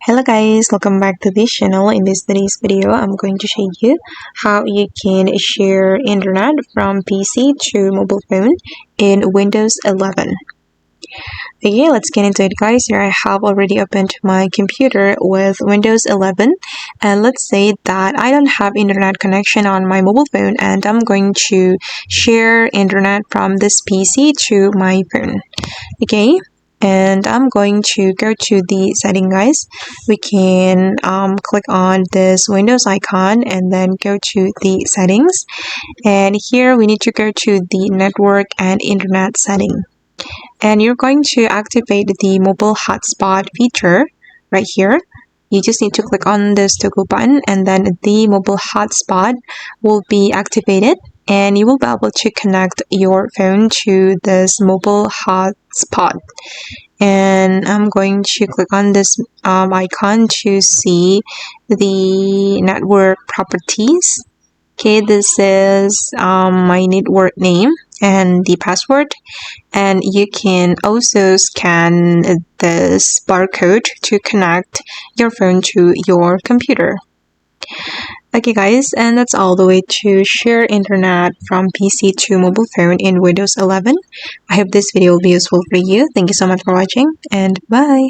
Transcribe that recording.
Hello guys, welcome back to this channel. In today's video, I'm going to show you how you can share internet from PC to mobile phone in Windows 11. Okay, let's get into it guys. Here I have already opened my computer with Windows 11, and let's say that I don't have internet connection on my mobile phone and I'm going to share internet from this PC to my phone. Okay, and I'm going to go to the setting guys. We can click on this Windows icon and then go to the settings, and here we need to go to the network and internet setting, and you're going to activate the mobile hotspot feature right here. You just need to click on this toggle button and then the mobile hotspot will be activated and you will be able to connect your phone to this mobile hotspot. And I'm going to click on this icon to see the network properties. Okay, this is my network name and the password, and you can also scan this barcode to connect your phone to your computer. Okay guys, and that's all the way to share internet from PC to mobile phone in Windows 11. I hope this video will be useful for you. Thank you so much for watching, and bye!